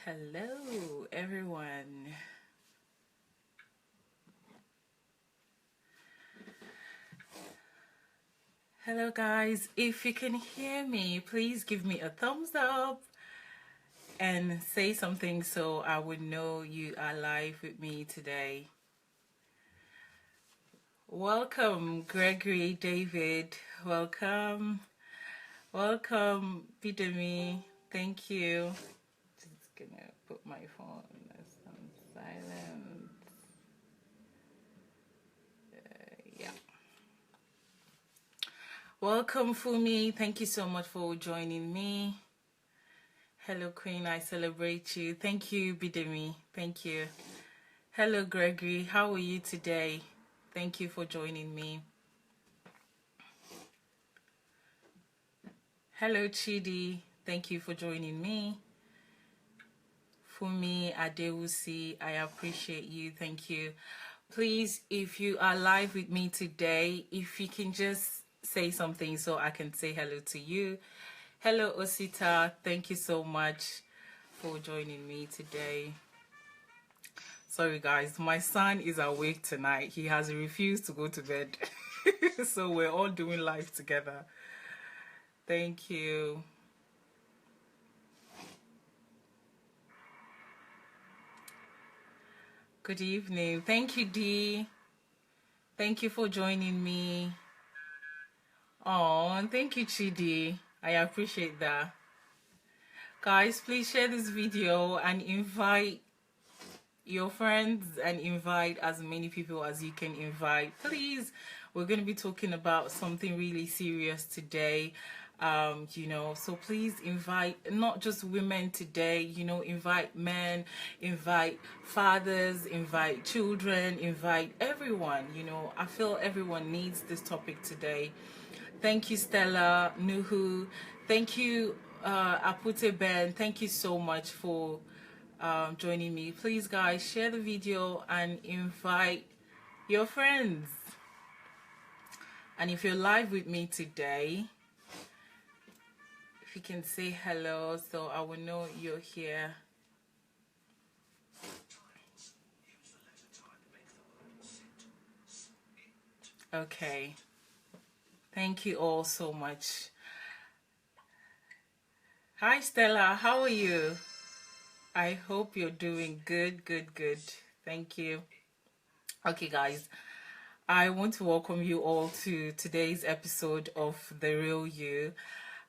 Hello, everyone. Hello, guys. If you can hear me, please give me a thumbs up and say something so I would know you are live with me today. Welcome, Gregory, David. Welcome. Welcome, Bidemi. Thank you. Just gonna put my phone on silent. Yeah. Welcome, Fumi. Thank you so much for joining me. Hello, Queen. I celebrate you. Thank you, Bidemi. Thank you. Hello, Gregory. How are you today? Thank you for joining me. Hello, Chidi. Thank you for joining me. Fumi Adewusi, I appreciate you. Thank you. Please, if you are live with me today, if you can just say something so I can say hello to you. Hello, Osita. Thank you so much for joining me today. Sorry, guys. My son is awake tonight. He has refused to go to bed. So we're all doing life together. Thank you. Good evening. Thank you, Dee. Thank you for joining me. Oh, thank you, Chidi. I appreciate that. Guys, please share this video and invite your friends and invite as many people as you can invite. Please, we're going to be talking about something really serious today. So please invite not just women today, invite men, invite fathers, invite children, invite everyone. I feel everyone needs this topic today. Thank you, Stella, Nuhu. Thank you, Apute Ben. Thank you so much for joining me. Please, guys, share the video and invite your friends. And if you're live with me today, if you can say hello so I will know you're here. Okay. Thank you all so much. Hi, Stella. How are you? I hope you're doing good. Thank you. Okay, guys. I want to welcome you all to today's episode of The Real You.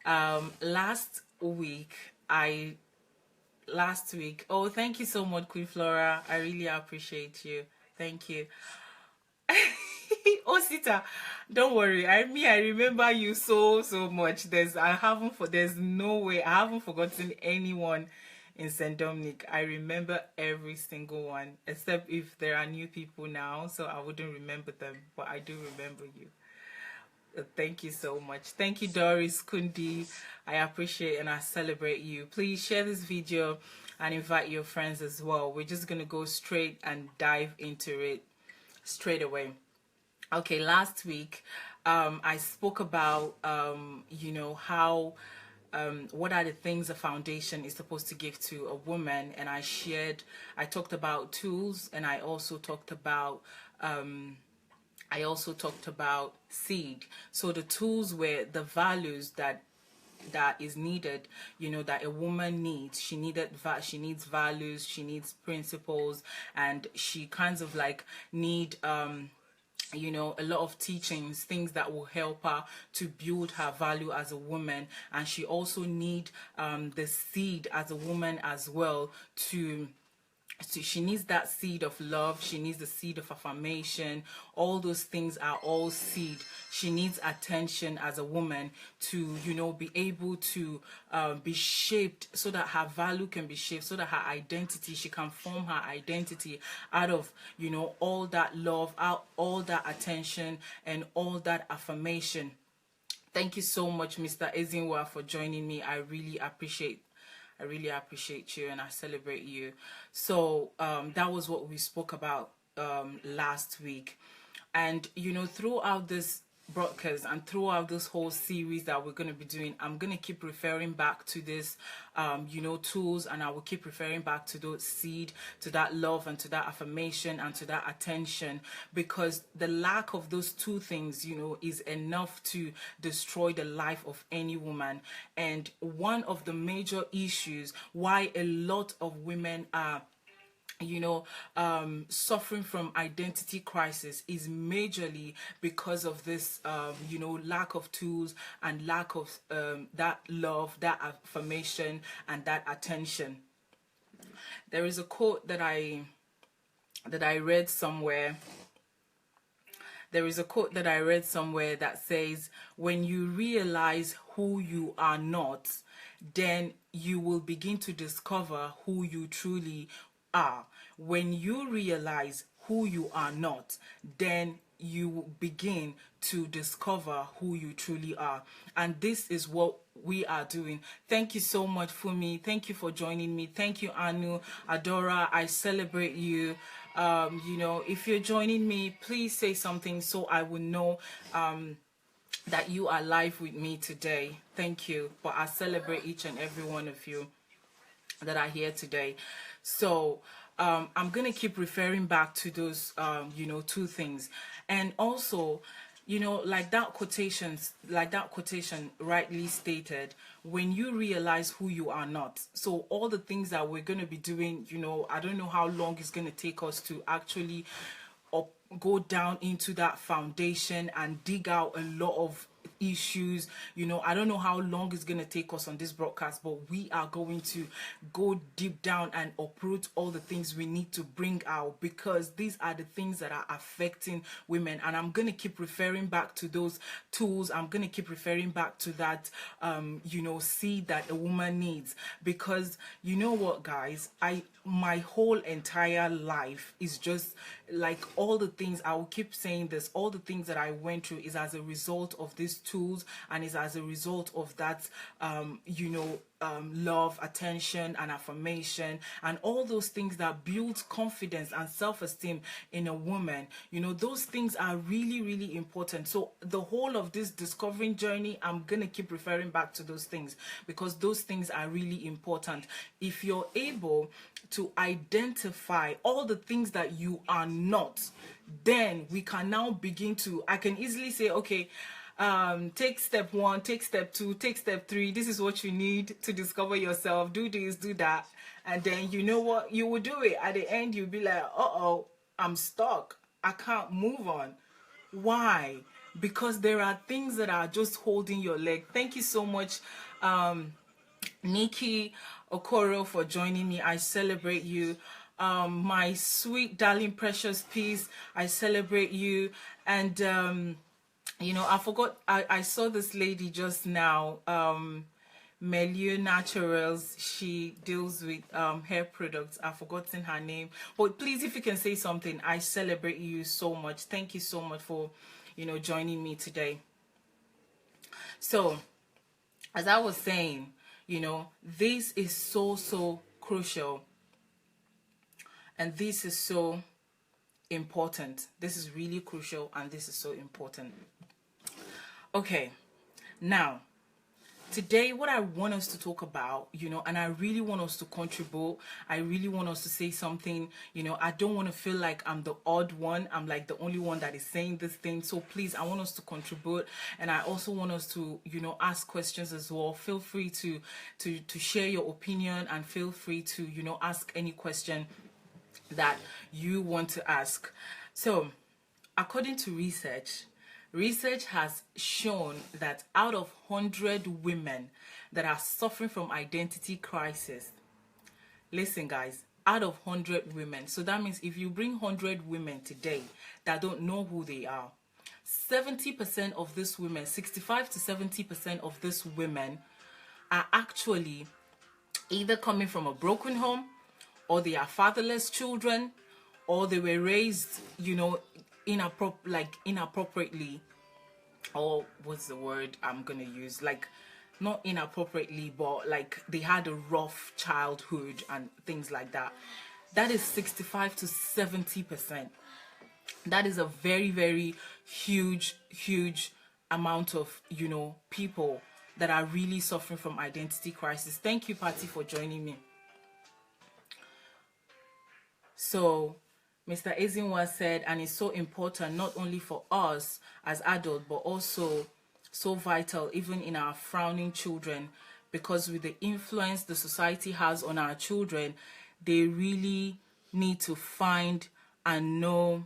Last week, oh, thank you so much, Queen Flora. I really appreciate you. Thank you. Oh, Sita, don't worry. I remember you so much. There's no way I haven't forgotten anyone in St. Dominic. I remember every single one, except if there are new people now, so I wouldn't remember them, but I do remember you. Thank you so much. Thank you, Doris Kundi. I appreciate and I celebrate you. Please share this video and invite your friends as well. We're just going to go straight and dive into it straight away. Okay, last week I spoke about how what are the things a foundation is supposed to give to a woman, and I talked about tools, and I also talked about seed. So the tools were the values that is needed, that a woman needs. She needs values, she needs principles, and she kind of like need a lot of teachings, things that will help her to build her value as a woman. And she also need the seed as a woman as well she needs that seed of love. She needs the seed of affirmation. All those things are all seed. She needs attention as a woman to, be able to be shaped so that her value can be shaped, so that her identity, she can form her identity out of, all that love, all that attention, and all that affirmation. Thank you so much, Mr. Ezinwa, for joining me. I really appreciate you and I celebrate you. So that was what we spoke about last week. And throughout this broadcast and throughout this whole series that we're going to be doing, I'm going to keep referring back to this tools, and I will keep referring back to those seed, to that love, and to that affirmation, and to that attention, because the lack of those two things, is enough to destroy the life of any woman. And one of the major issues why a lot of women are suffering from identity crisis is majorly because of this, lack of tools and lack of that love, that affirmation, and that attention. There is a quote that I read somewhere. There is a quote that I read somewhere that says, when you realize who you are not, then you will begin to discover who you truly are. When you realize who you are not, then you begin to discover who you truly are. And this is what we are doing. Thank you so much, Fumi. Thank you for joining me. Thank you, Anu, Adora. I celebrate you. If you're joining me, please say something so I will know that you are live with me today. Thank you. But I celebrate each and every one of you that are here today. So I'm going to keep referring back to those, two things. And also, like that quotation rightly stated, when you realize who you are not. So all the things that we're going to be doing, I don't know how long it's going to take us to actually go down into that foundation and dig out a lot of issues. I don't know how long it's going to take us on this broadcast, but we are going to go deep down and uproot all the things we need to bring out, because these are the things that are affecting women. And I'm going to keep referring back to those tools. I'm going to keep referring back to that seed that a woman needs, because you know what, guys, my whole entire life is just like all the things, I will keep saying this, all the things that I went through is as a result of these tools, and is as a result of that love, attention, and affirmation, and all those things that build confidence and self-esteem in a woman. Those things are really, really important. So the whole of this discovering journey, I'm gonna keep referring back to those things, because those things are really important. If you're able to identify all the things that you are not, then we can now begin to, I can easily say, okay, take step 1, take step 2, take step 3. This is what you need to discover yourself. Do this, do that. And then you know what? You will do it. At the end, you'll be like, uh-oh, I'm stuck. I can't move on. Why? Because there are things that are just holding your leg. Thank you so much, Nikki Okoro, for joining me. I celebrate you. My sweet, darling, precious piece, I celebrate you. And I forgot, I saw this lady just now, Melieu Naturals. She deals with hair products. I've forgotten her name. But please, if you can say something, I celebrate you so much. Thank you so much for, joining me today. So, as I was saying, this is so, so crucial. And this is so important. This is really crucial, and this is so important. Okay, now, today what I want us to talk about, and I really want us to contribute, I really want us to say something, I don't want to feel like I'm the odd one, I'm like the only one that is saying this thing. So please, I want us to contribute, and I also want us to, ask questions as well. Feel free to share your opinion, and feel free to, ask any question that you want to ask. So, according to research has shown that out of 100 women that are suffering from identity crisis, listen guys, out of 100 women, so that means if you bring 100 women today that don't know who they are, 70% of these women, 65 to 70% of these women are actually either coming from a broken home, or they are fatherless children, or they were raised, inappropriately, or what's the word I'm gonna use, like not inappropriately, but like they had a rough childhood and things like that. That is 65 to 70%. That is a very, very huge amount of, people that are really suffering from identity crisis. Thank you, Patty, for joining me. So Mr. Ezinwa said, and it's so important not only for us as adults, but also so vital even in our frowning children, because with the influence the society has on our children, they really need to find and know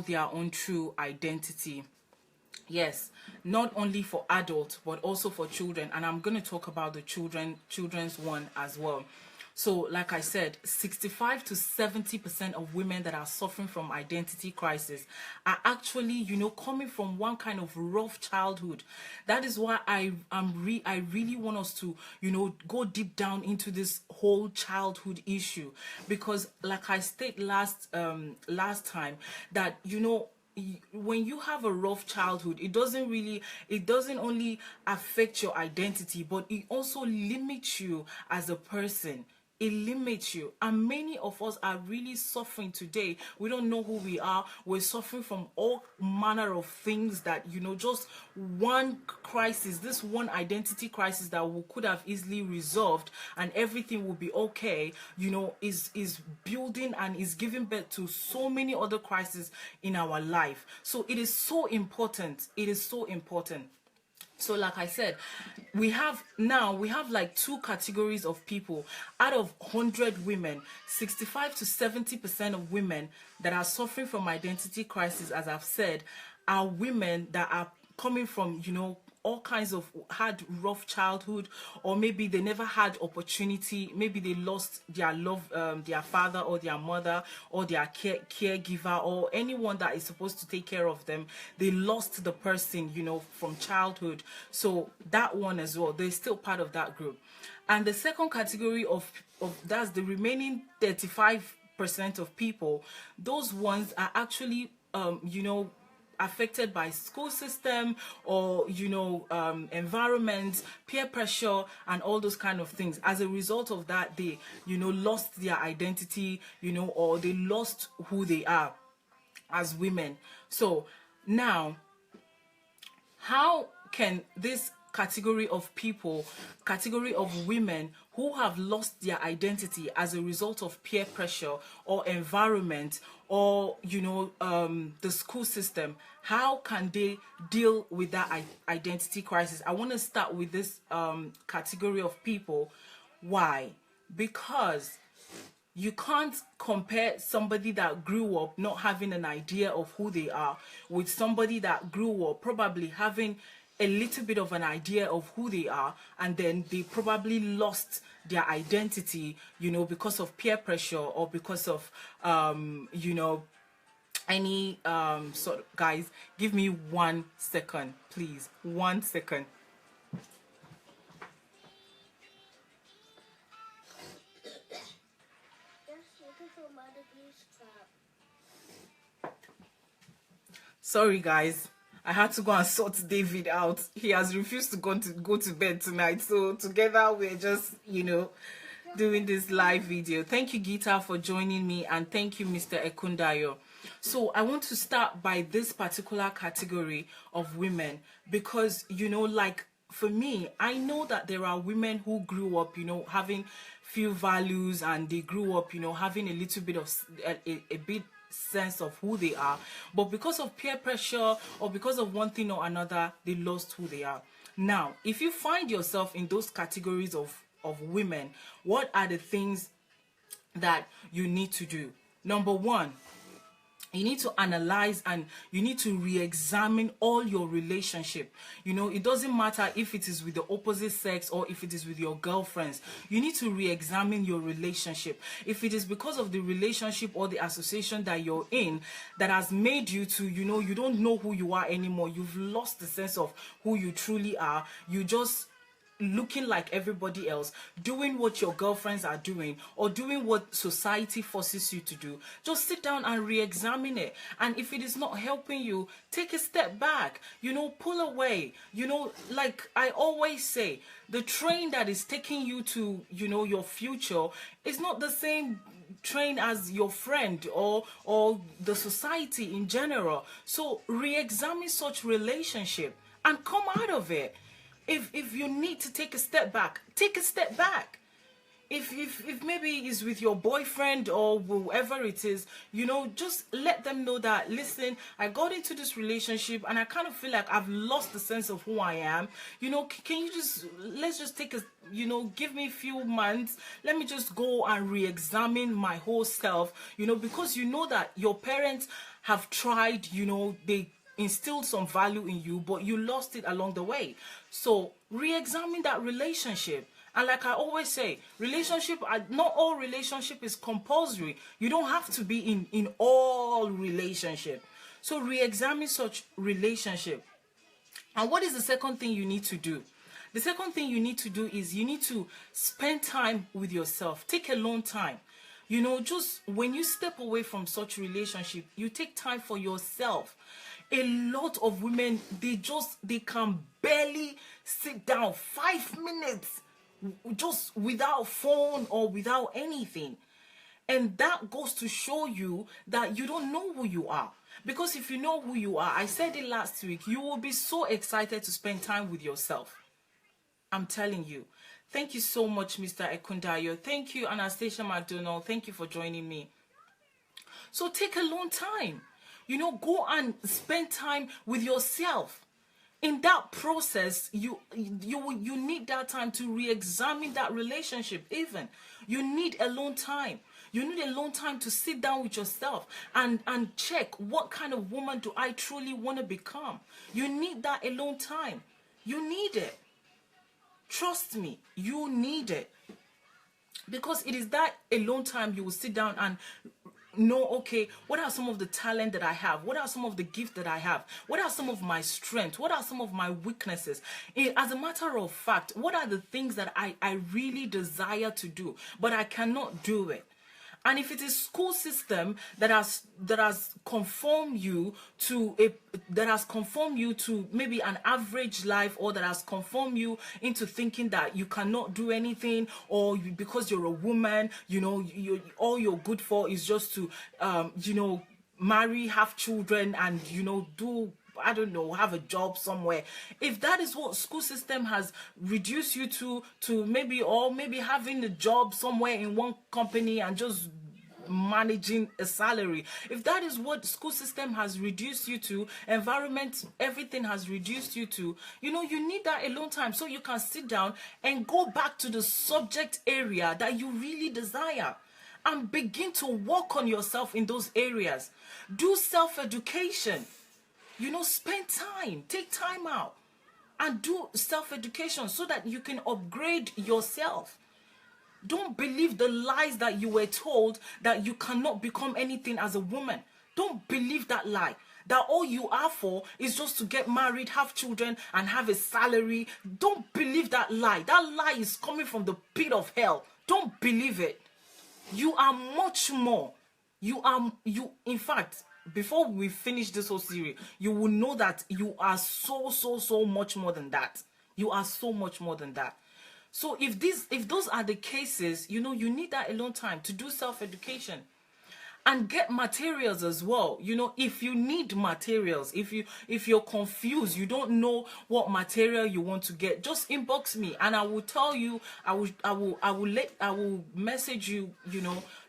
their own true identity. Yes, not only for adults but also for children, and I'm going to talk about the children's one as well. So like I said, 65 to 70% of women that are suffering from identity crisis are actually, coming from one kind of rough childhood. That is why I really want us to, go deep down into this whole childhood issue, because like I stated last time, that when you have a rough childhood, it doesn't only affect your identity, but it also limits you as a person. It limits you, and many of us are really suffering today. We don't know who we are. We're suffering from all manner of things that, just one crisis, this one identity crisis that we could have easily resolved and everything will be okay, is building and is giving birth to so many other crises in our life. So it is so important. It is so important. So like I said, we have like two categories of people. Out of 100 women, 65 to 70% of women that are suffering from identity crisis, as I've said, are women that are coming from, all kinds of had rough childhood, or maybe they never had opportunity. Maybe they lost their their father or their mother or their caregiver or anyone that is supposed to take care of them. They lost the person, from childhood. So that one as well, they're still part of that group. And the second category of that's the remaining 35% of people. Those ones are actually, affected by school system or environment, peer pressure, and all those kind of things. As a result of that, they lost their identity, or they lost who they are as women. So now, how can this category of women who have lost their identity as a result of peer pressure or environment or the school system, how can they deal with that identity crisis? I want to start with this category of people. Why? Because you can't compare somebody that grew up not having an idea of who they are with somebody that grew up probably having a little bit of an idea of who they are, and then they probably lost their identity, because of peer pressure or because of, any sort of, guys, give me 1 second, please. 1 second. Sorry, guys. I had to go and sort David out. He has refused to go to bed tonight. So together we're just, doing this live video. Thank you, Gita, for joining me, and thank you, Mr. Ekundayo. So I want to start by this particular category of women because, like for me, I know that there are women who grew up, having few values, and they grew up, having a little bit of a bit sense of who they are, but because of peer pressure or because of one thing or another, they lost who they are. Now, if you find yourself in those categories of women, what are the things that you need to do? Number one, you need to analyze and you need to re-examine all your relationship. It doesn't matter if it is with the opposite sex or if it is with your girlfriends. You need to re-examine your relationship. If it is because of the relationship or the association that you're in that has made you to, you don't know who you are anymore. You've lost the sense of who you truly are. You just looking like everybody else, doing what your girlfriends are doing or doing what society forces you to do. Just sit down and re-examine it, and if it is not helping you, take a step back, pull away. Like I always say, the train that is taking you to your future is not the same train as your friend or the society in general. So re-examine such relationship and come out of it. If you need to take a step back, take a step back. If maybe it's with your boyfriend or whoever it is, just let them know that, listen, I got into this relationship and I kind of feel like I've lost the sense of who I am. Can you let's just take give me a few months. Let me just go and re-examine my whole self, because that your parents have tried, they instilled some value in you, but you lost it along the way. So re-examine that relationship. And like I always say, not all relationship is compulsory. You don't have to be in all relationship. So re-examine such relationship. And what is the second thing you need to do? The second thing you need to do is you need to spend time with yourself. Take alone time. Just when you step away from such relationship, you take time for yourself. A lot of women, they can barely sit down 5 minutes just without phone or without anything. And that goes to show you that you don't know who you are. Because if you know who you are, I said it last week, you will be so excited to spend time with yourself. I'm telling you. Thank you so much, Mr. Ekundayo. Thank you, Anastasia McDonald. Thank you for joining me. So take alone time. Go and spend time with yourself. In that process, you need that time to re-examine that relationship. Even you need alone time. You need alone time to sit down with yourself and check, what kind of woman do I truly want to become. You need that alone time. You need it. Trust me, you need it. Because it is that alone time you will sit down and know, okay, what are some of the talent that I have? What are some of the gifts that I have? What are some of my strengths? What are some of my weaknesses? As a matter of fact, what are the things that I really desire to do, but I cannot do it? And if it is school system that has conformed you to maybe an average life, or that has conformed you into thinking that you cannot do anything, or because you're a woman, all you're good for is just to marry, have children, and do, I don't know, have a job somewhere. If that is what school system has reduced you to maybe having a job somewhere in one company and just managing a salary, if that is what school system has reduced you to, environment, everything has reduced you to, you need that alone time so you can sit down and go back to the subject area that you really desire and begin to work on yourself in those areas. Do self-education. Spend time, take time out and do self-education so that you can upgrade yourself. Don't believe the lies that you were told that you cannot become anything as a woman. Don't believe that lie. That all you are for is just to get married, have children, and have a salary. Don't believe that lie. That lie is coming from the pit of hell. Don't believe it. You are much more. In fact, before we finish this whole series, you will know that you are so much more than that. You are so much more than that. So if those are the cases, you need that alone time to do self-education and get materials as well. If you need materials, if you're confused, you don't know what material you want to get, just inbox me and I will tell you, I will message you,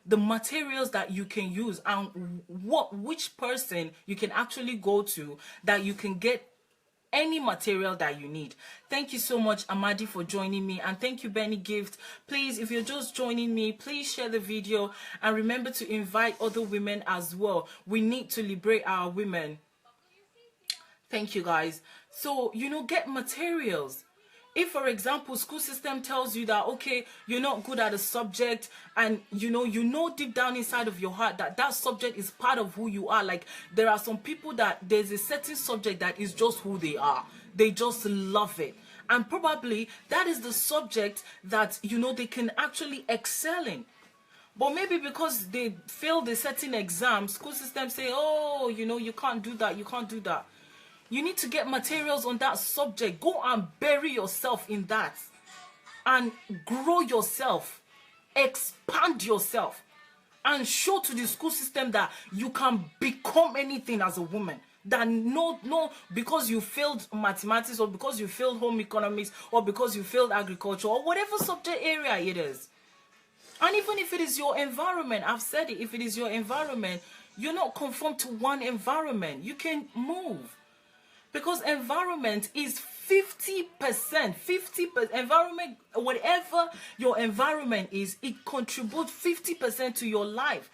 the materials that you can use and which person you can actually go to that you can get any material that you need. Thank you so much, Amadi, for joining me, and thank you, Benny Gift. Please, if you're just joining me, please share the video and remember to invite other women as well. We need to liberate our women. Thank you, guys. So, get materials. If, for example, school system tells you that, okay, you're not good at a subject, and you know deep down inside of your heart that that subject is part of who you are. Like, there are some people that there's a certain subject that is just who they are. They just love it. And probably that is the subject that, they can actually excel in. But maybe because they failed a certain exam, school system say, oh, you can't do that, you can't do that. You need to get materials on that subject. Go and bury yourself in that and grow yourself. Expand yourself. and show to the school system that you can become anything as a woman. That no, because you failed mathematics, or because you failed home economics, or because you failed agriculture, or whatever subject area it is. And even if it is your environment, I've said it, if it is your environment, you're not conformed to one environment. You can move. Because environment is 50%. 50% environment, whatever your environment is, it contributes 50% to your life.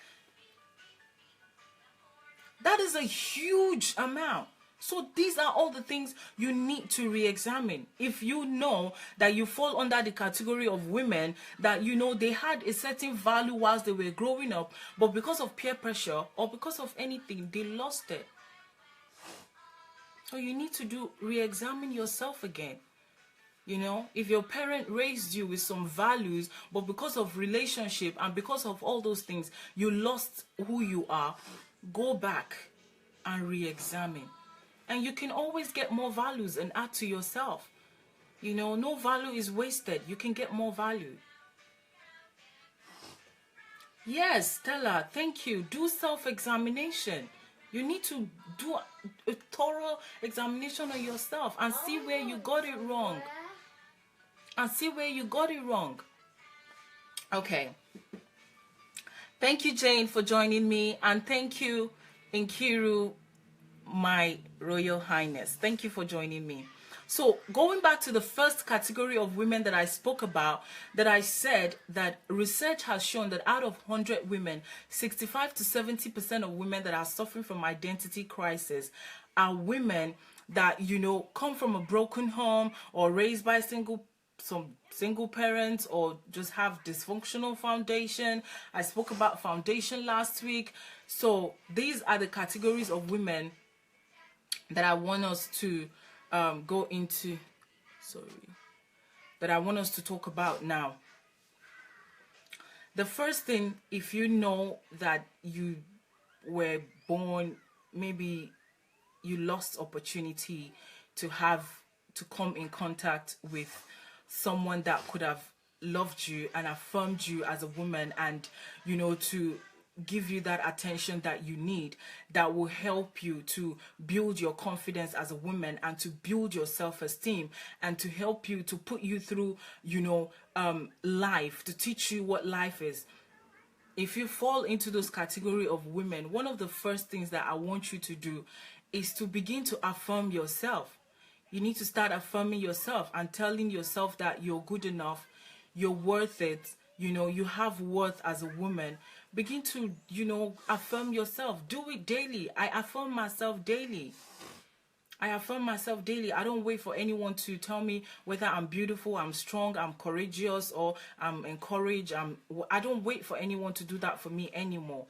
That is a huge amount. So these are all the things you need to re-examine. If you know that you fall under the category of women that, you know, they had a certain value whilst they were growing up, but because of peer pressure or because of anything, they lost it. So you need to re-examine yourself again. You know, if your parent raised you with some values, but because of relationship and because of all those things, you lost who you are, go back and re-examine. And you can always get more values and add to yourself. You know, no value is wasted. You can get more value. Yes, Stella, thank you. Do self-examination. You need to do a thorough examination of yourself and see where you got it wrong. And see where you got it wrong. Okay. Thank you, Jane, for joining me. And thank you, Nkiru, my Royal Highness. Thank you for joining me. So going back to the first category of women that I spoke about, that I said that research has shown that out of 100 women, 65 to 70% of women that are suffering from identity crisis are women that, you know, come from a broken home or raised by some single parents or just have dysfunctional foundation. I spoke about foundation last week. So these are the categories of women that I want us to go into. That I want us to talk about now. The first thing, if you know that you were born, maybe you lost opportunity to come in contact with someone that could have loved you and affirmed you as a woman, and, you know, to give you that attention that you need, that will help you to build your confidence as a woman and to build your self-esteem and to help you, to put you through, you know, life, to teach you what life is. If you fall into those category of women, one of the first things that I want you to do is to begin to affirm yourself. You need to start affirming yourself and telling yourself that you're good enough, you're worth it, you know, you have worth as a woman. Begin to, you know, affirm yourself. Do it daily. I affirm myself daily. I affirm myself daily. I don't wait for anyone to tell me whether I'm beautiful, I'm strong, I'm courageous, or I'm encouraged. I don't wait for anyone to do that for me anymore.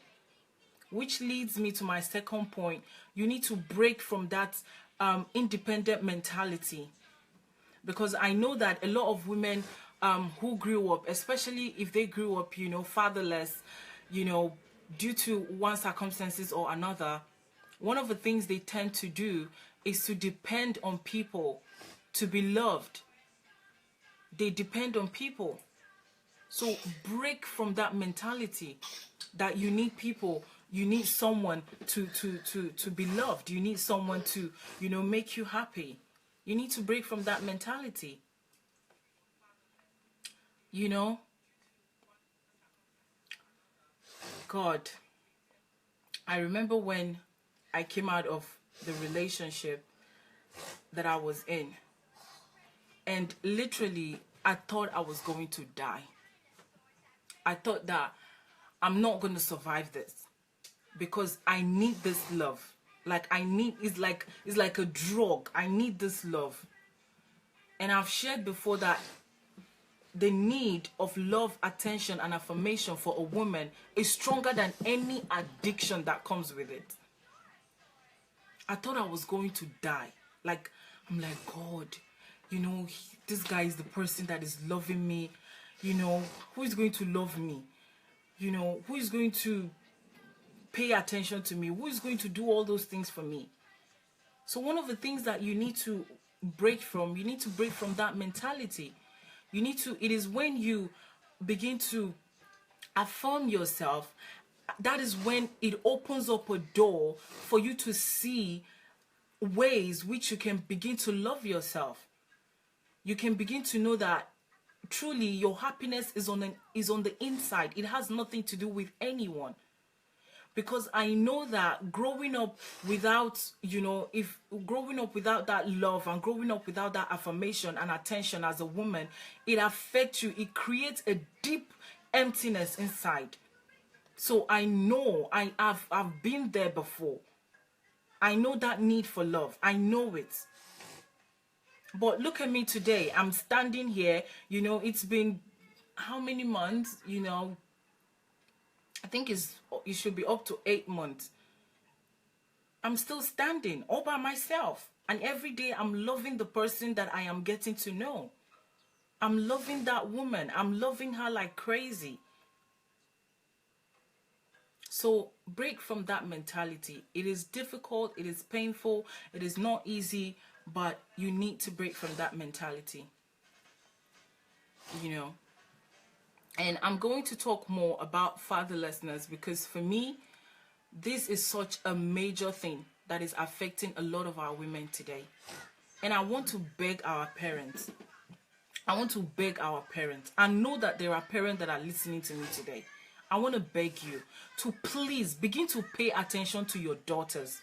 Which leads me to my second point. You need to break from that independent mentality. Because I know that a lot of women who grew up, especially if they grew up, you know, fatherless, you know, due to one circumstances or another, one of the things they tend to do is to depend on people to be loved. They depend on people. So break from that mentality that you need people, you need someone to be loved. You need someone to, you know, make you happy. You need to break from that mentality. You know? God, I remember when I came out of the relationship that I was in, and literally I thought I was going to die. I thought that I'm not going to survive this because I need this love. Like it's like a drug. I need this love. And I've shared before that the need of love, attention, and affirmation for a woman is stronger than any addiction that comes with it. I thought I was going to die. Like, I'm like, God, you know, this guy is the person that is loving me. You know, who is going to love me? You know, who is going to pay attention to me? Who is going to do all those things for me? So one of the things that you need to break from that mentality. It is when you begin to affirm yourself that is when it opens up a door for you to see ways which you can begin to love yourself. You can begin to know that truly your happiness is on the inside. It has nothing to do with anyone. Because I know that growing up without, if growing up without that love and growing up without that affirmation and attention as a woman, it affects you. It creates a deep emptiness inside. So I know I've been there before. I know that need for love. I know it. But look at me today. I'm standing here. It's been how many months? I think it should be up to 8 months. I'm still standing all by myself. And every day I'm loving the person that I am getting to know. I'm loving that woman. I'm loving her like crazy. So break from that mentality. It is difficult. It is painful. It is not easy. But you need to break from that mentality. And I'm going to talk more about fatherlessness because for me, this is such a major thing that is affecting a lot of our women today. And I want to beg our parents. I know that there are parents that are listening to me today. I want to beg you to please begin to pay attention to your daughters.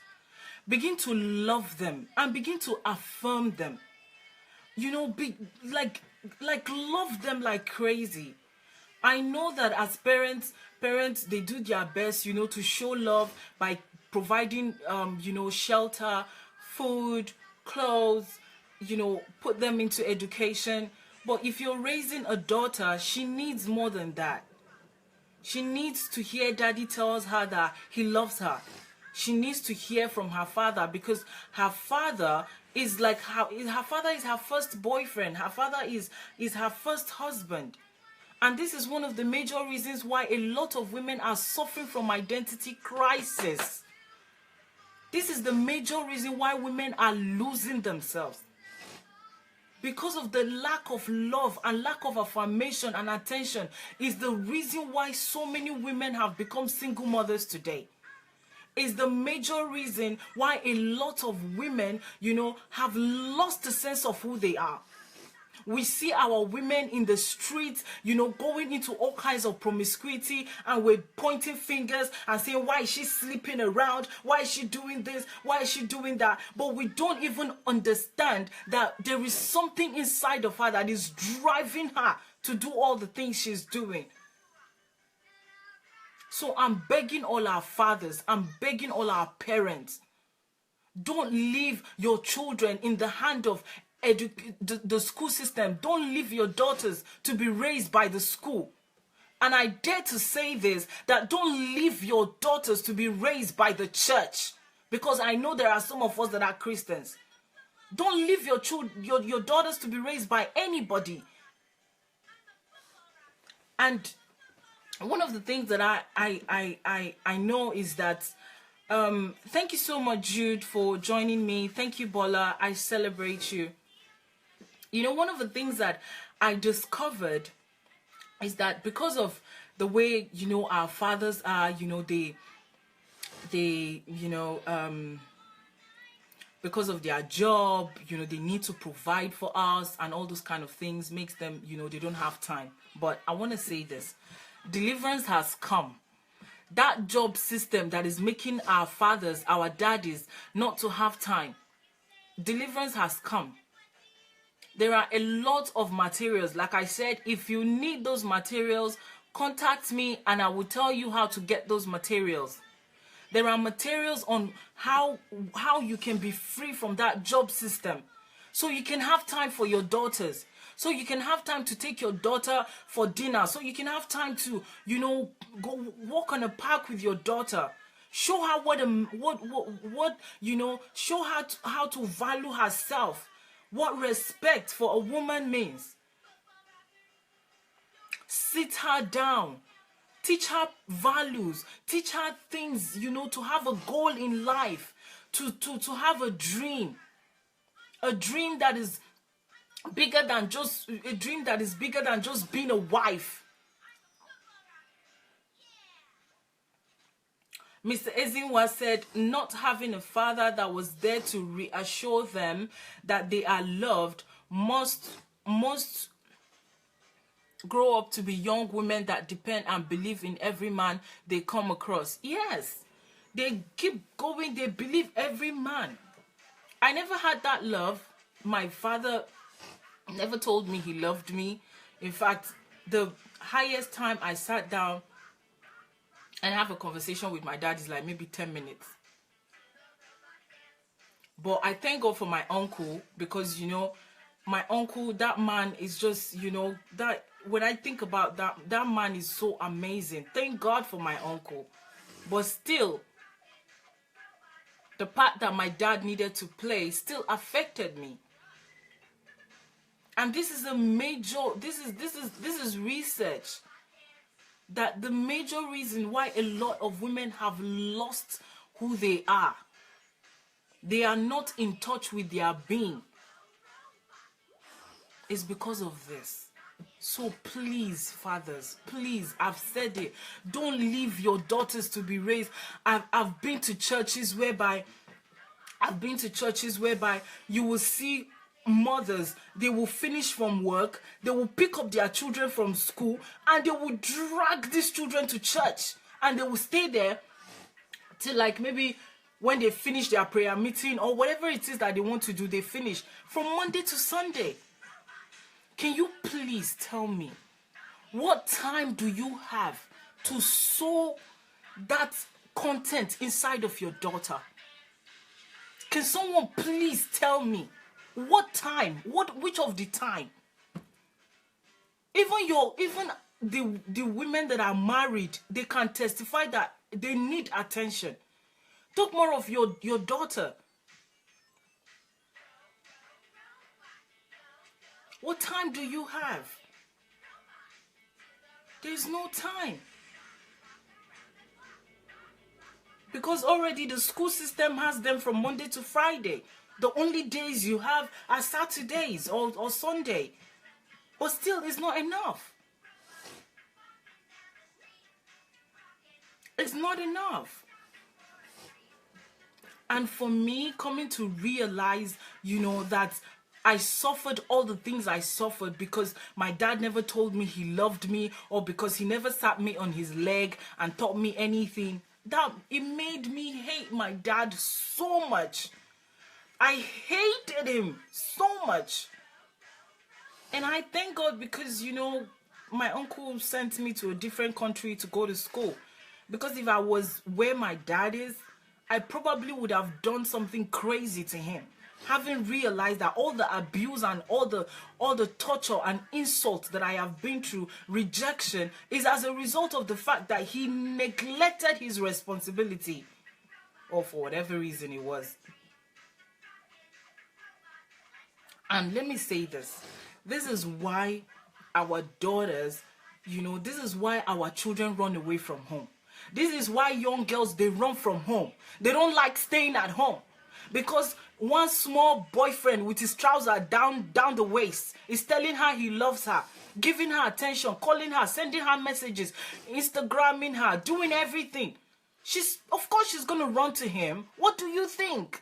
Begin to love them and begin to affirm them. Be like love them like crazy. I know that as parents they do their best, to show love by providing shelter, food, clothes, put them into education. But if you're raising a daughter, she needs more than that. She needs to hear daddy tells her that he loves her. She needs to hear from her father because her father is like her father is her first boyfriend. Her father is her first husband. And this is one of the major reasons why a lot of women are suffering from identity crisis. This is the major reason why women are losing themselves. Because of the lack of love and lack of affirmation and attention is the reason why so many women have become single mothers today. Is the major reason why a lot of women, have lost the sense of who they are. We see our women in the streets, going into all kinds of promiscuity, and we're pointing fingers and saying, why is she sleeping around? Why is she doing this? Why is she doing that? But we don't even understand that there is something inside of her that is driving her to do all the things she's doing. So I'm begging all our fathers, I'm begging all our parents, don't leave your children in the hand of the school system. Don't leave your daughters to be raised by the school. And I dare to say this, that don't leave your daughters to be raised by the church. Because I know there are some of us that are Christians. Don't leave your daughters to be raised by anybody. And one of the things that I know is that thank you so much, Jude, for joining me. Thank you, Bola. I celebrate you. One of the things that I discovered is that because of the way, our fathers are, because of their job, they need to provide for us and all those kind of things makes them, they don't have time. But I want to say this, deliverance has come. That job system that is making our fathers, our daddies, not to have time, deliverance has come. There are a lot of materials. Like I said, if you need those materials, contact me and I will tell you how to get those materials. There are materials on how you can be free from that job system. So you can have time for your daughters. So you can have time to take your daughter for dinner. So you can have time to, go walk on a park with your daughter. Show her show her how to value herself. What respect for a woman means. Sit her down. Teach her values. Teach her things, to have a goal in life. To have a dream. A dream that is bigger than just being a wife. Mr. Ezinwa said, not having a father that was there to reassure them that they are loved, most grow up to be young women that depend and believe in every man they come across. Yes, they keep going, they believe every man. I never had that love. My father never told me he loved me. In fact, the highest time I sat down and have a conversation with my dad is like maybe 10 minutes. But I thank God for my uncle, because, you know, my uncle, that man is just, you know, that when I think about that, that man is so amazing. Thank God for my uncle. But still, the part that my dad needed to play still affected me. And this is a major, this is research, that the major reason why a lot of women have lost who they are not in touch with their being, is because of this. So please, fathers, please, I've said it, don't leave your daughters to be raised. I've been to churches whereby you will see mothers, they will finish from work, they will pick up their children from school, and they will drag these children to church, and they will stay there till like maybe when they finish their prayer meeting or whatever it is that they want to do, they finish from Monday to Sunday. Can you please tell me, what time do you have to sow that content inside of your daughter? Can someone please tell me what time? Which of the time? Even the women that are married, they can testify that they need attention. Talk more of your daughter. What time do you have? There's no time. Because already the school system has them from Monday to Friday. The only days you have are Saturdays or Sunday. But still, it's not enough. It's not enough. And for me, coming to realize, you know, that I suffered all the things I suffered because my dad never told me he loved me, or because he never sat me on his leg and taught me anything, that it made me hate my dad so much. I hated him so much. And I thank God, because, you know, my uncle sent me to a different country to go to school. Because if I was where my dad is, I probably would have done something crazy to him. Having realized that all the abuse and all the torture and insults that I have been through, rejection, is as a result of the fact that he neglected his responsibility, or for whatever reason it was. And let me say this. This is why our daughters, you know, this is why our children run away from home. This is why young girls, they run from home. They don't like staying at home. Because one small boyfriend with his trouser down the waist is telling her he loves her, giving her attention, calling her, sending her messages, Instagramming her, doing everything. Of course she's going to run to him. What do you think?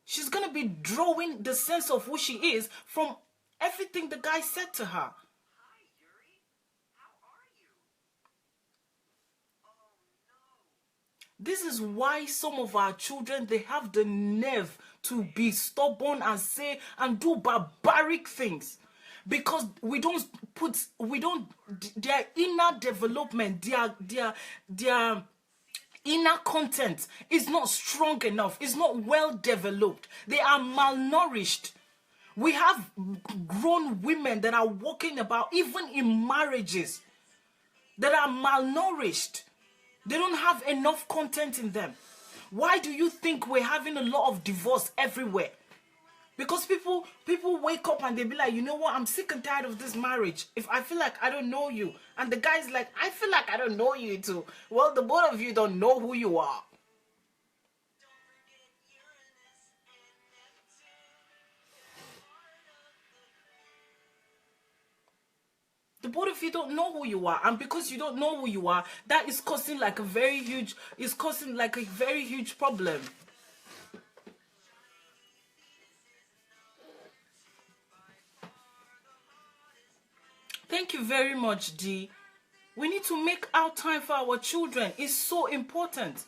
She's going to be drawing the sense of who she is from everything the guy said to her. This is why some of our children, they have the nerve to be stubborn and say and do barbaric things. Because their inner development, their inner content is not strong enough. It's not well developed. They are malnourished. We have grown women that are walking about, even in marriages, that are malnourished. They don't have enough content in them. Why do you think we're having a lot of divorce everywhere? Because people wake up and they be like, you know what, I'm sick and tired of this marriage. If I feel like I don't know you. And the guy's like, I feel like I don't know you too. Well, the both of you don't know who you are. The The both of you don't know who you are, and because you don't know who you are, that is causing like a very huge problem. Thank you very much, D. We need to make our time for our children. It's so important.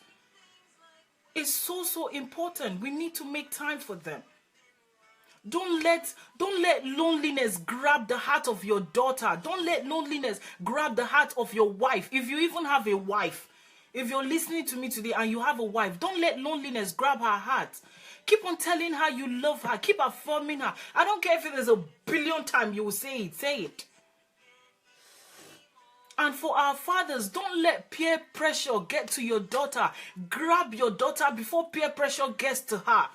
It's so important. We need to make time for them. Don't let loneliness grab the heart of your daughter. Don't let loneliness grab the heart of your wife. If you even have a wife, if you're listening to me today and you have a wife, don't let loneliness grab her heart. Keep on telling her you love her. Keep affirming her. I don't care if there's a billion times you will say it. Say it. And for our fathers, don't let peer pressure get to your daughter. Grab your daughter before peer pressure gets to her.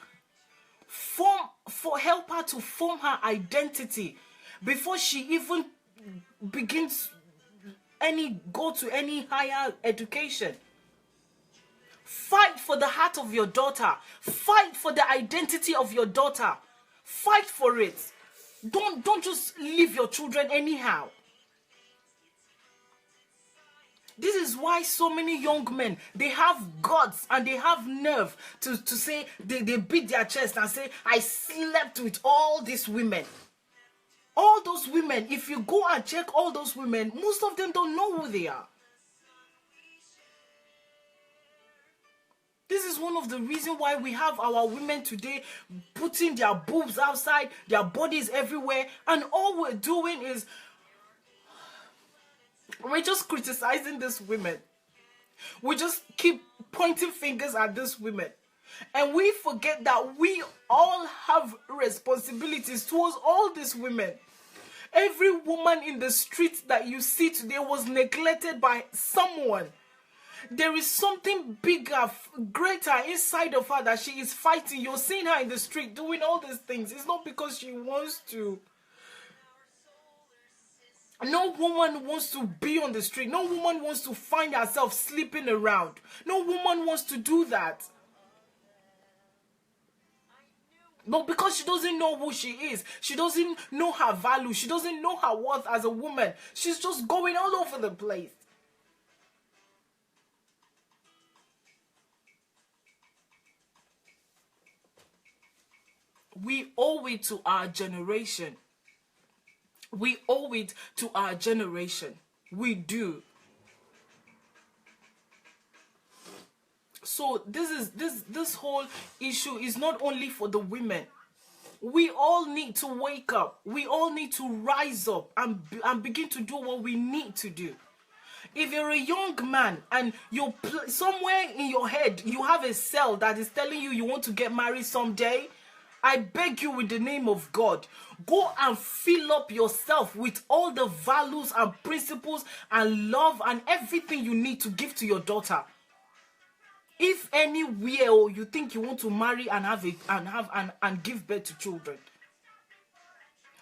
Help her to form her identity before she even begins go to any higher education. Fight for the heart of your daughter. Fight for the identity of your daughter. Fight for it. Don't just leave your children anyhow. This is why so many young men, they have guts and they have nerve to say, they beat their chest and say, I slept with all these women. All those women, if you go and check all those women, most of them don't know who they are. This is one of the reasons why we have our women today putting their boobs outside, their bodies everywhere, and all we're doing is we're just criticizing these women. We just keep pointing fingers at these women. And we forget that we all have responsibilities towards all these women. Every woman in the street that you see today was neglected by someone. There is something bigger, greater inside of her that she is fighting. You're seeing her in the street doing all these things. It's not because she wants to. No woman wants to be on the street. No woman wants to find herself sleeping around. No woman wants to do that. But because she doesn't know who she is, she doesn't know her value, she doesn't know her worth as a woman, she's just going all over the place. We owe it to our generation. We owe it to our generation. We do. So this whole issue is not only for the women. We all need to wake up. We all need to rise up and begin to do what we need to do. If you're a young man and you're somewhere in your head, you have a cell that is telling you want to get married someday, I beg you with the name of God, go and fill up yourself with all the values and principles and love and everything you need to give to your daughter. If anywhere you think you want to marry and give birth to children,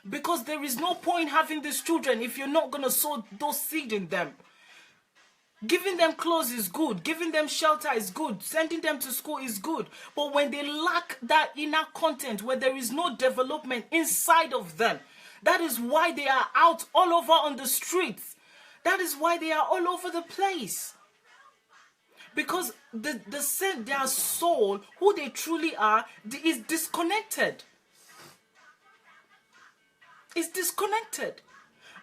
because there is no point having these children if you're not going to sow those seeds in them. Giving them clothes is good. Giving them shelter is good. Sending them to school is good. But when they lack that inner content, where there is no development inside of them, that is why they are out all over on the streets. That is why they are all over the place. Because their soul, who they truly are, is disconnected. It's disconnected.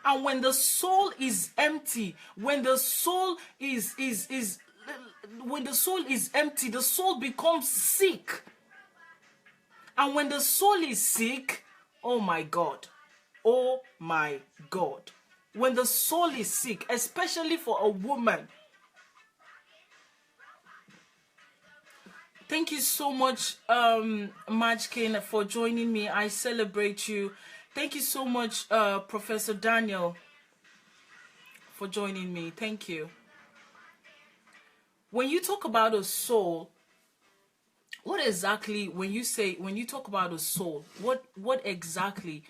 And when the soul is empty, when the soul is empty, the soul becomes sick. And when the soul is sick, oh my God, when the soul is sick, especially for a woman. Thank you so much, Majkin, for joining me. I celebrate you. Thank you so much, Professor Daniel, for joining me. Thank you. When you talk about a soul, what exactly, when you talk about a soul, what exactly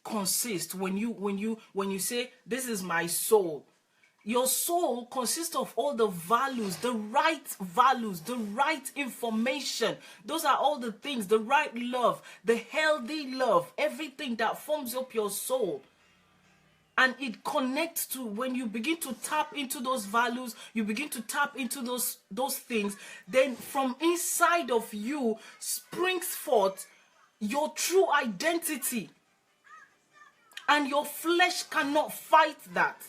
consists when you say, this is my soul? Your soul consists of all the values, the right information. Those are all the things, the right love, the healthy love, everything that forms up your soul. And it connects to when you begin to tap into those values, you begin to tap into those things, then from inside of you springs forth your true identity. And your flesh cannot fight that.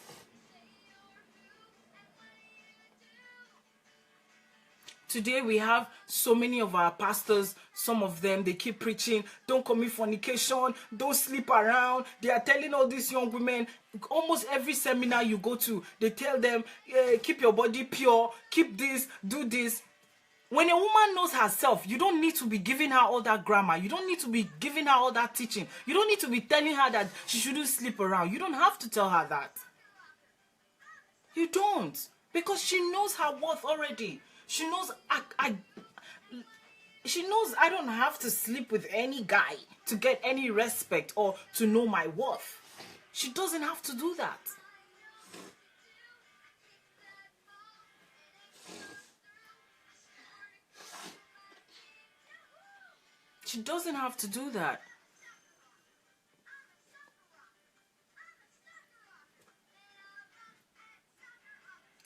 Today we have so many of our pastors, some of them, they keep preaching, don't commit fornication, don't sleep around. They are telling all these young women, almost every seminar you go to, they tell them, keep your body pure, keep this, do this. When a woman knows herself, you don't need to be giving her all that grammar. You don't need to be giving her all that teaching. You don't need to be telling her that she shouldn't sleep around. You don't have to tell her that. You don't. Because she knows her worth already. She knows she knows I don't have to sleep with any guy to get any respect or to know my worth. She doesn't have to do that. She doesn't have to do that.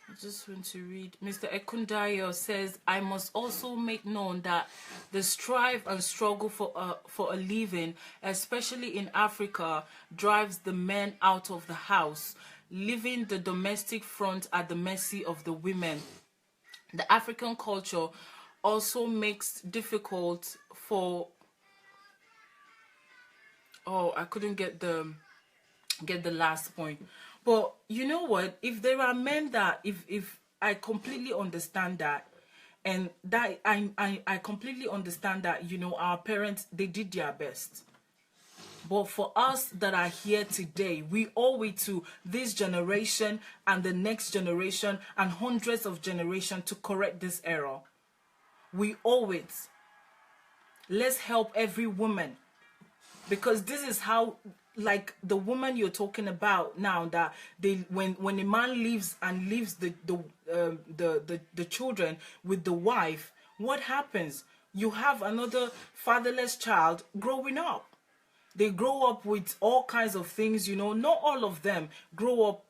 I just want to read. Mr. Ekundayo says, I must also make known that the strive and struggle for a living, especially in Africa, drives the men out of the house, leaving the domestic front at the mercy of the women. The African culture also makes difficult for... Oh, I couldn't get the last point. But you know what? If there are men that, if I completely understand that, and that I completely understand that, you know, our parents, they did their best. But for us that are here today, we owe it to this generation and the next generation and hundreds of generations to correct this error. We owe it. Let's help every woman. Because this is how, like the woman you're talking about now, that they when a man leaves and leaves the children with the wife, what happens? You have another fatherless child growing up. They grow up with all kinds of things, you know. Not all of them grow up,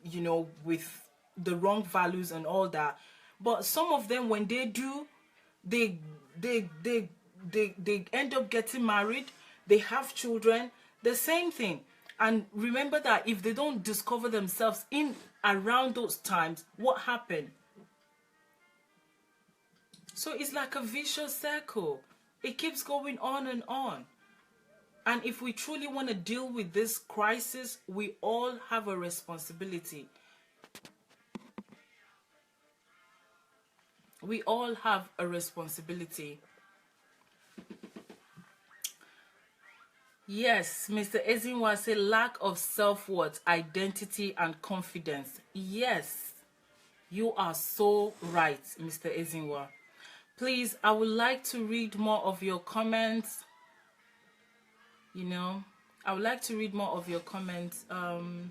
you know, with the wrong values and all that. But some of them, when they do, they end up getting married. They have children, the same thing. And remember that if they don't discover themselves in around those times, what happened? So it's like a vicious circle. It keeps going on and on. And if we truly want to deal with this crisis, we all have a responsibility. We all have a responsibility. Yes, Mr. Ezinwa said lack of self-worth, identity, and confidence. Yes, you are so right, Mr. Ezinwa. Please, I would like to read more of your comments. You know, I would like to read more of your comments. Mr.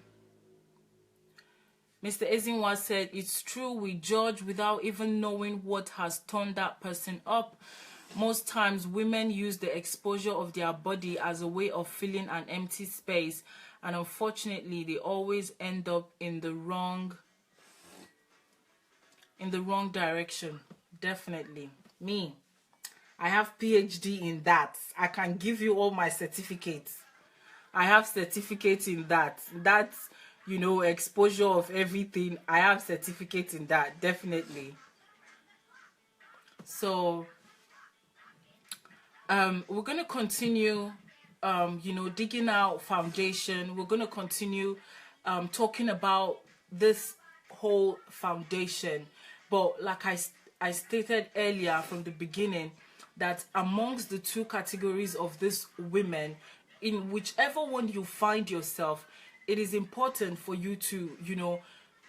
Ezinwa said, it's true, we judge without even knowing what has turned that person up. Most times, women use the exposure of their body as a way of filling an empty space, and unfortunately, they always end up in the wrong direction. Definitely. Me, I have PhD in that. I can give you all my certificates. I have certificates in that. That's, you know, exposure of everything. I have certificates in that, definitely. So we're going to continue, you know, digging out foundation. We're going to continue talking about this whole foundation. But like I stated earlier from the beginning, that amongst the two categories of these women, in whichever one you find yourself, it is important for you to, you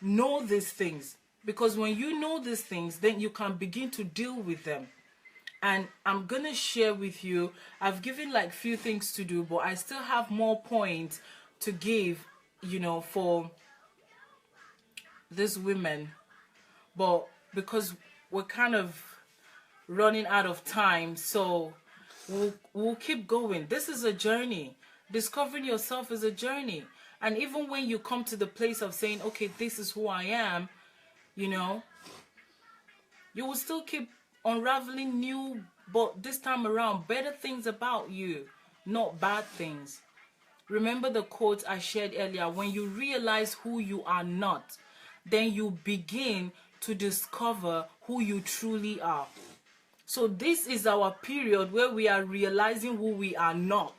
know these things. Because when you know these things, then you can begin to deal with them. And I'm going to share with you, I've given like few things to do, but I still have more points to give, you know, for these women. But because we're kind of running out of time, so we'll keep going. This is a journey. Discovering yourself is a journey. And even when you come to the place of saying, okay, this is who I am, you know, you will still keep unraveling new, but this time around, better things about you, not bad things. Remember the quote I shared earlier: when you realize who you are not, then you begin to discover who you truly are. So this is our period where we are realizing who we are not.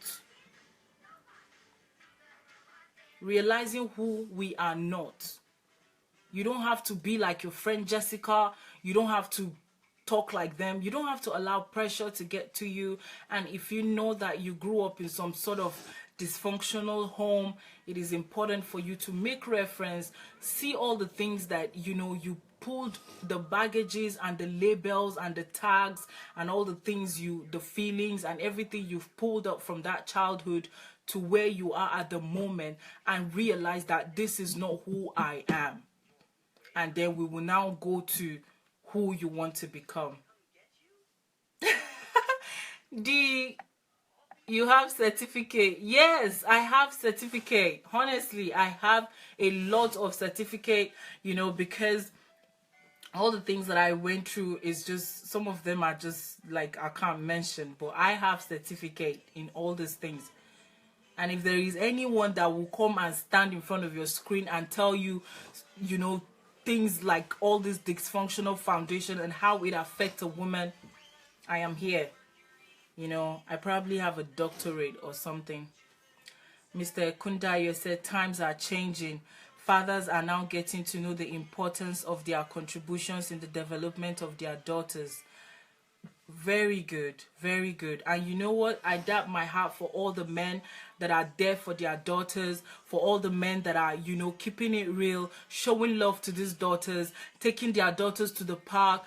Realizing who we are not. You don't have to be like your friend Jessica. You don't have to talk like them. You don't have to allow pressure to get to you. And if you know that you grew up in some sort of dysfunctional home, it is important for you to make reference, see all the things that you know you pulled, the baggages and the labels and the tags and all the things, the feelings and everything you've pulled up from that childhood to where you are at the moment, and realize that this is not who I am. And then we will now go to who you want to become. You have certificate? Yes, I have certificate. Honestly, I have a lot of certificate, you know, because all the things that I went through is just, some of them are just like, I can't mention, but I have certificate in all these things. And if there is anyone that will come and stand in front of your screen and tell you, you know, things like all this dysfunctional foundation and how it affects a woman, I am here. You know, I probably have a doctorate or something. Mr. Kundayo said, times are changing. Fathers are now getting to know the importance of their contributions in the development of their daughters. Very good, very good. And you know what? I dap my heart for all the men that are there for their daughters, for all the men that are, you know, keeping it real, showing love to these daughters, taking their daughters to the park,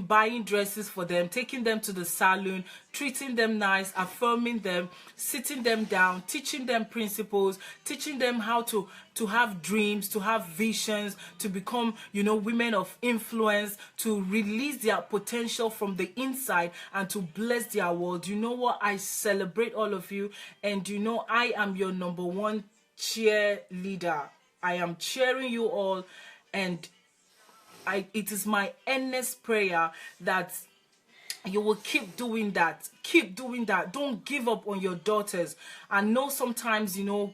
buying dresses for them, taking them to the salon, treating them nice, affirming them, sitting them down, teaching them principles, teaching them how to have dreams, to have visions, to become, you know, women of influence, to release their potential from the inside and to bless their world. You know what? I celebrate all of you, and you know I am your number one cheerleader. I am cheering you all, and it is my earnest prayer that you will keep doing that. Keep doing that. Don't give up on your daughters. I know sometimes, you know,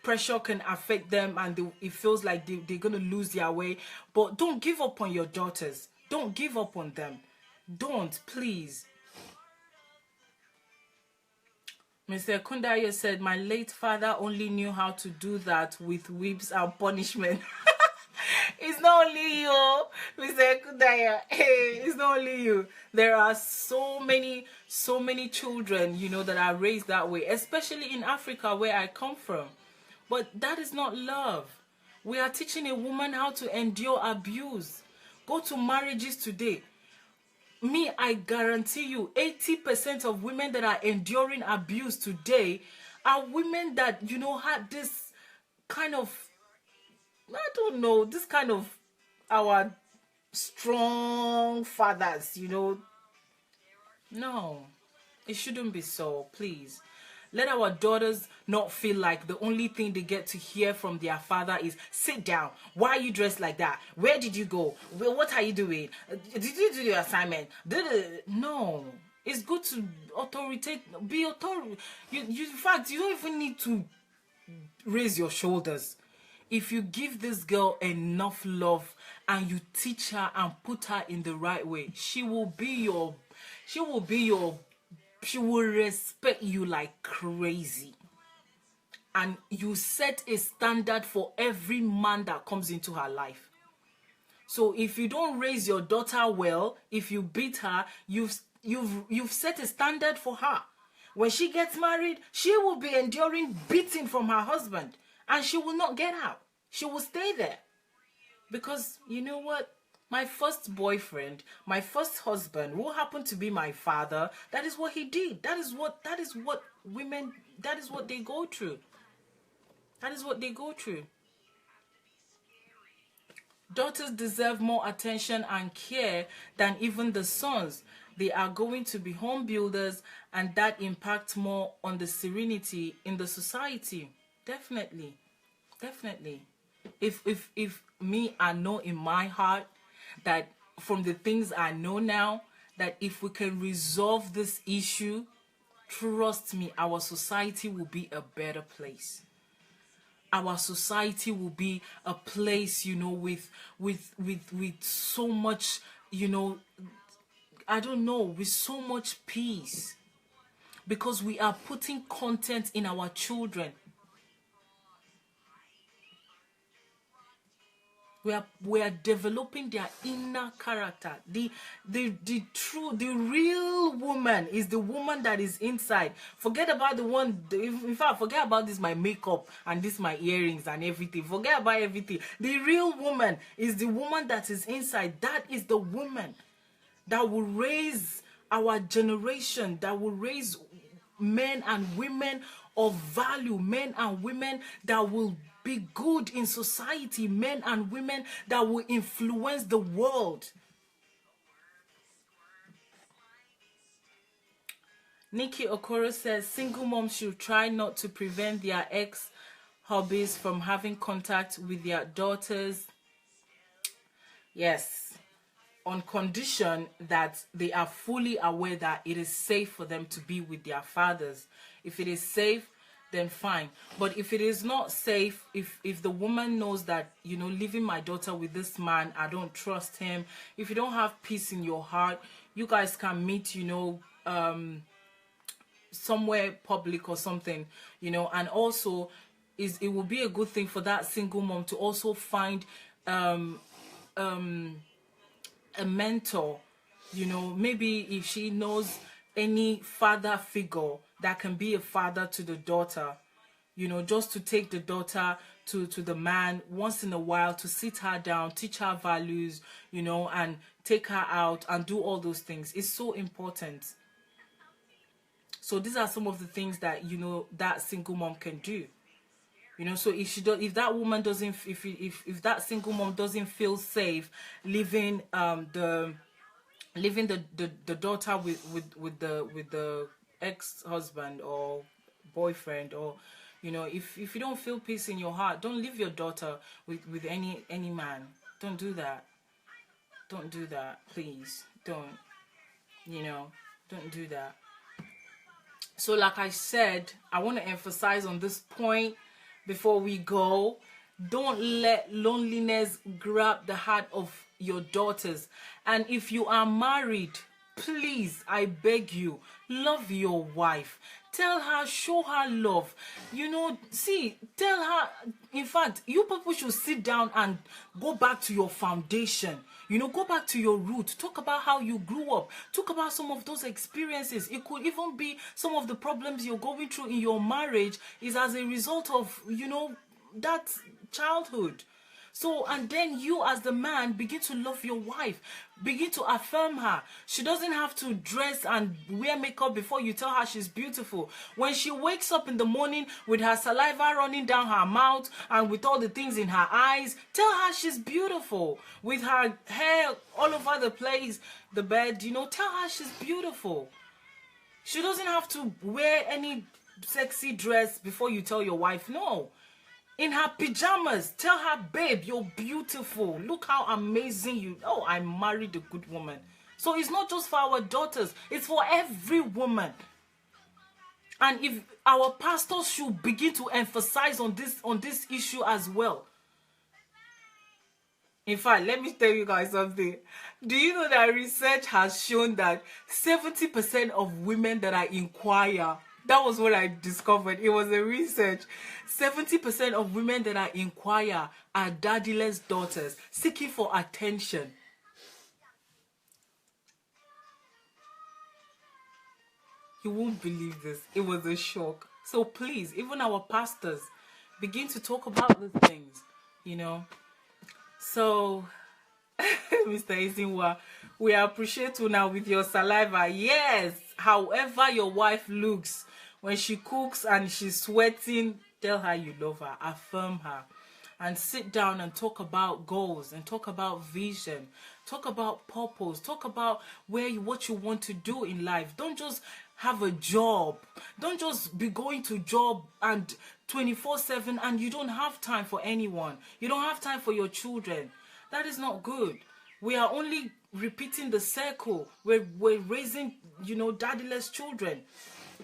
pressure can affect them and it feels like they're going to lose their way. But don't give up on your daughters. Don't give up on them. Don't, please. Mr. Kundaya said, my late father only knew how to do that with whips and punishment. It's not only you, Mr. Kundaya. Hey, it's not only you. There are so many children, you know, that are raised that way, especially in Africa where I come from. But that is not love. We are teaching a woman how to endure abuse. Go to marriages today. Me, I guarantee you, 80% of women that are enduring abuse today are women that, you know, had this kind of, I don't know, this kind of our strong fathers, you know. No, it shouldn't be so, please. Let our daughters not feel like the only thing they get to hear from their father is, sit down. Why are you dressed like that? Where did you go? What are you doing? Did you do your assignment? No. It's good to be authoritative. In fact, you don't even need to raise your shoulders. If you give this girl enough love and you teach her and put her in the right way, she will respect you like crazy. And you set a standard for every man that comes into her life. So if you don't raise your daughter well, if you beat her, you've set a standard for her. When she gets married, she will be enduring beating from her husband, and she will not get out. She will stay there. Because you know what? My first boyfriend, my first husband, who happened to be my father, that is what he did. That is what women, that is what they go through. That is what they go through. Daughters deserve more attention and care than even the sons. They are going to be home builders, and that impacts more on the serenity in the society. Definitely. Definitely. If me, I know in my heart that from the things I know now, that if we can resolve this issue, trust me, our society will be a better place. Our society will be a place, with so much, I don't know, with so much peace, because we are putting content in our children. We are developing their inner character. The real woman is the woman that is inside. Forget about the one. In fact, forget about this my makeup and this my earrings and everything. Forget about everything. The real woman is the woman that is inside. That is the woman that will raise our generation. That will raise men and women of value, men and women that will be good in society, men and women that will influence the world. Nikki Okoro says single moms should try not to prevent their ex hubbies from having contact with their daughters. Yes, on condition that they are fully aware that it is safe for them to be with their fathers. If it is safe, then fine. But if it is not safe, if the woman knows that, leaving my daughter with this man, I don't trust him. If you don't have peace in your heart, you guys can meet, somewhere public or something, and also it will be a good thing for that single mom to also find a mentor, maybe if she knows any father figure that can be a father to the daughter, just to take the daughter to the man once in a while, to sit her down, teach her values, and take her out and do all those things. It's so important. So these are some of the things that, that single mom can do. So if that woman doesn't, if that single mom doesn't feel safe leaving the daughter with the ex-husband or boyfriend, or if you don't feel peace in your heart, don't leave your daughter with any man. Don't do that. Don't do that, please. Don't do that. So like I said, I want to emphasize on this point before we go. Don't let loneliness grab the heart of your daughters. And if you are married, please, I beg you, love your wife. Tell her, show her love. Tell her. In fact, you people should sit down and go back to your foundation. Go back to your root. Talk about how you grew up. Talk about some of those experiences. It could even be some of the problems you're going through in your marriage is as a result of, that childhood. So, and then you as the man begin to love your wife. Begin to affirm her. She doesn't have to dress and wear makeup before you tell her she's beautiful. When she wakes up in the morning with her saliva running down her mouth and with all the things in her eyes, tell her she's beautiful. With her hair all over the place, the bed, tell her she's beautiful. She doesn't have to wear any sexy dress before you tell your wife, no. In her pajamas, tell her, babe, you're beautiful. Look how amazing you. Oh, I married a good woman. So it's not just for our daughters. It's for every woman. And if our pastors should begin to emphasize on this issue as well. In fact, let me tell you guys something. Do you know that research has shown that 70% of women that I inquire, that was what I discovered. It was a research. 70% of women that I inquire are daddyless daughters seeking for attention. You won't believe this. It was a shock. So please, even our pastors, begin to talk about the things, So, Mr. Izinwa, we appreciate you now with your saliva. Yes, however your wife looks, when she cooks and she's sweating, tell her you love her, affirm her, and sit down and talk about goals and talk about vision, talk about purpose, talk about what you want to do in life. Don't just have a job. Don't just be going to job and 24/7 and you don't have time for anyone. You don't have time for your children. That is not good. We are only repeating the circle. We're raising, daddyless children.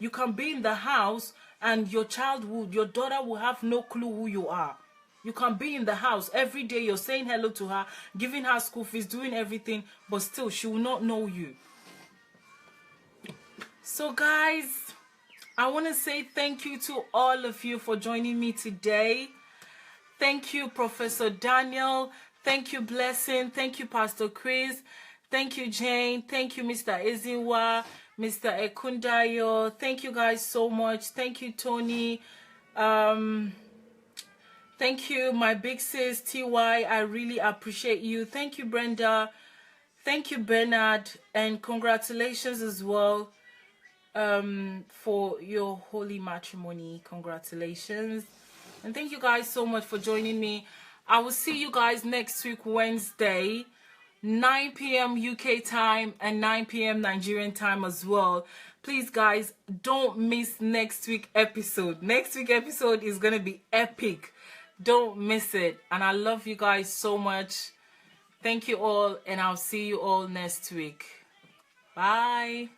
You can be in the house and your daughter will have no clue who you are. You can be in the house every day, you're saying hello to her, giving her school fees, doing everything, but still she will not know you. So guys, I want to say thank you to all of you for joining me today. Thank you, Professor Daniel. Thank you, Blessing. Thank you, Pastor Chris. Thank you, Jane. Thank you, Mr. Ezinwa, Mr. Ekundayo. Thank you guys so much. Thank you, Tony. Thank you, my big sis, TY. I really appreciate you. Thank you, Brenda. Thank you, Bernard. And congratulations as well for your holy matrimony. Congratulations. And thank you guys so much for joining me. I will see you guys next week, Wednesday, 9 p.m. UK time and 9 p.m. Nigerian time as well. Please, guys, don't miss next week's episode. Next week's episode is going to be epic. Don't miss it. And I love you guys so much. Thank you all, and I'll see you all next week. Bye.